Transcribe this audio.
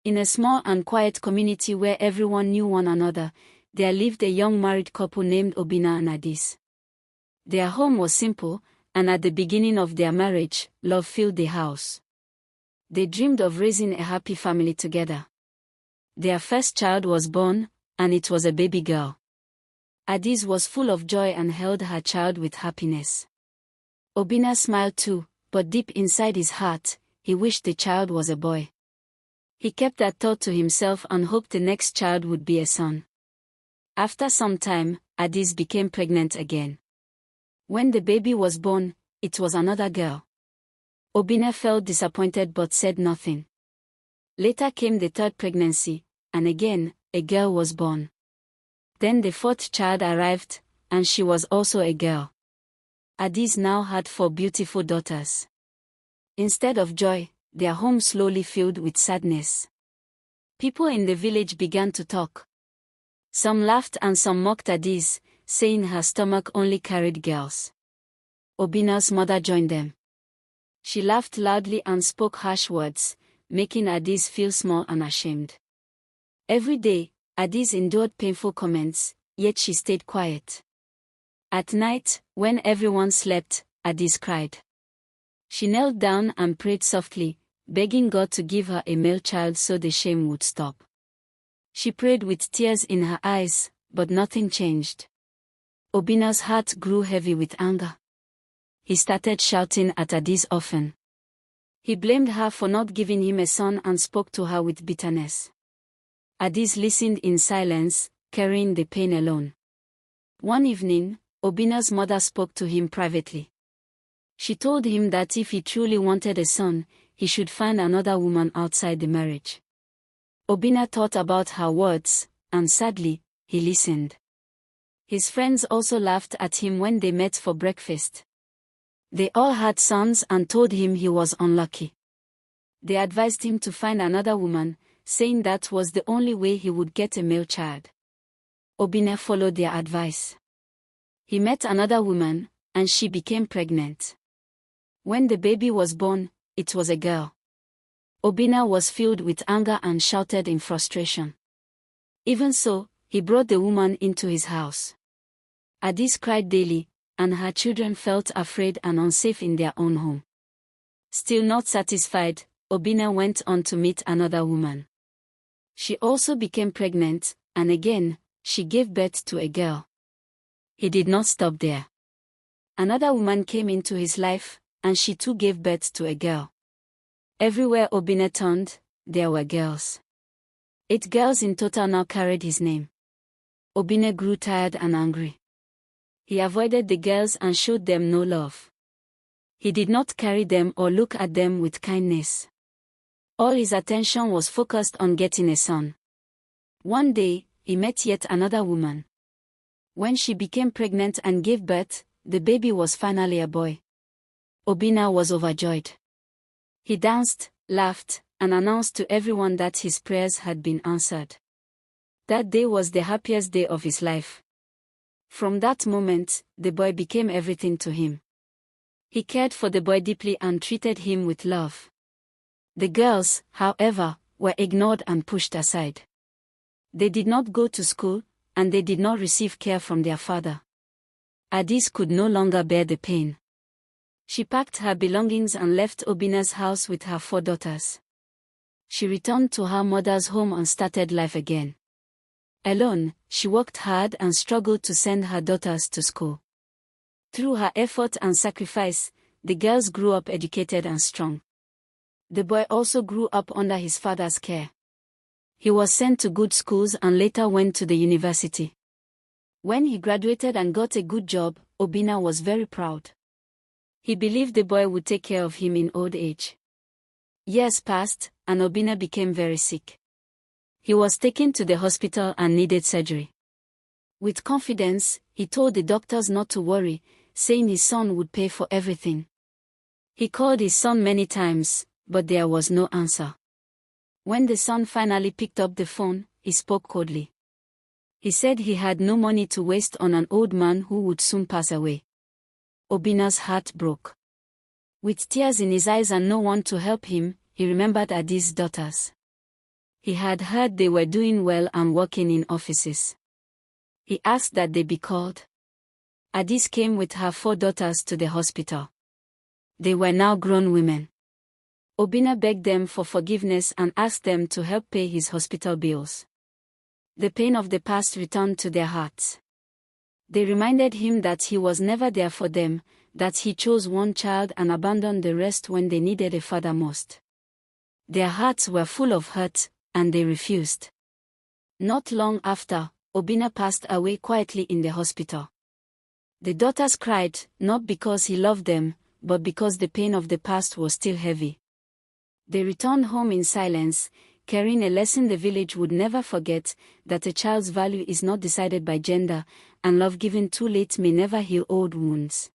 In a small and quiet community where everyone knew one another, there lived a young married couple named Obinna and Addis. Their home was simple, and at the beginning of their marriage, love filled the house. They dreamed of raising a happy family together. Their first child was born, and it was a baby girl. Addis was full of joy and held her child with happiness. Obinna smiled too, but deep inside his heart, he wished the child was a boy. He kept that thought to himself and hoped the next child would be a son. After some time, Addis became pregnant again. When the baby was born, it was another girl. Obinna felt disappointed but said nothing. Later came the third pregnancy, and again, a girl was born. Then the fourth child arrived, and she was also a girl. Addis now had 4 beautiful daughters. Instead of joy, their home slowly filled with sadness. People in the village began to talk. Some laughed and some mocked Addis, saying her stomach only carried girls. Obinna's mother joined them. She laughed loudly and spoke harsh words, making Addis feel small and ashamed. Every day, Addis endured painful comments, yet she stayed quiet. At night, when everyone slept, Addis cried. She knelt down and prayed softly, begging God to give her a male child so the shame would stop. She prayed with tears in her eyes, but nothing changed. Obinna's heart grew heavy with anger. He started shouting at Addis often. He blamed her for not giving him a son and spoke to her with bitterness. Addis listened in silence, carrying the pain alone. One evening, Obinna's mother spoke to him privately. She told him that if he truly wanted a son, he should find another woman outside the marriage. Obinna thought about her words, and sadly, he listened. His friends also laughed at him when they met for breakfast. They all had sons and told him he was unlucky. They advised him to find another woman, saying that was the only way he would get a male child. Obinna followed their advice. He met another woman, and she became pregnant. When the baby was born, it was a girl. Obinna was filled with anger and shouted in frustration. Even so, he brought the woman into his house. Addis cried daily, and her children felt afraid and unsafe in their own home. Still not satisfied, Obinna went on to meet another woman. She also became pregnant, and again, she gave birth to a girl. He did not stop there. Another woman came into his life, and she too gave birth to a girl. Everywhere Obinna turned, there were girls. 8 girls in total now carried his name. Obinna grew tired and angry. He avoided the girls and showed them no love. He did not carry them or look at them with kindness. All his attention was focused on getting a son. One day, he met yet another woman. When she became pregnant and gave birth, the baby was finally a boy. Obinna was overjoyed. He danced, laughed, and announced to everyone that his prayers had been answered. That day was the happiest day of his life. From that moment, the boy became everything to him. He cared for the boy deeply and treated him with love. The girls, however, were ignored and pushed aside. They did not go to school, and they did not receive care from their father. Addis could no longer bear the pain. She packed her belongings and left Obinna's house with her 4 daughters. She returned to her mother's home and started life again. Alone, she worked hard and struggled to send her daughters to school. Through her effort and sacrifice, the girls grew up educated and strong. The boy also grew up under his father's care. He was sent to good schools and later went to the university. When he graduated and got a good job, Obinna was very proud. He believed the boy would take care of him in old age. Years passed, and Obinna became very sick. He was taken to the hospital and needed surgery. With confidence, he told the doctors not to worry, saying his son would pay for everything. He called his son many times, but there was no answer. When the son finally picked up the phone, he spoke coldly. He said he had no money to waste on an old man who would soon pass away. Obinna's heart broke. With tears in his eyes and no one to help him, he remembered Addis' daughters. He had heard they were doing well and working in offices. He asked that they be called. Addis came with her 4 daughters to the hospital. They were now grown women. Obinna begged them for forgiveness and asked them to help pay his hospital bills. The pain of the past returned to their hearts. They reminded him that he was never there for them, that he chose one child and abandoned the rest when they needed a father most. Their hearts were full of hurt, and they refused. Not long after, Obinna passed away quietly in the hospital. The daughters cried, not because he loved them, but because the pain of the past was still heavy. They returned home in silence, carrying a lesson the village would never forget, that a child's value is not decided by gender, and love given too late may never heal old wounds.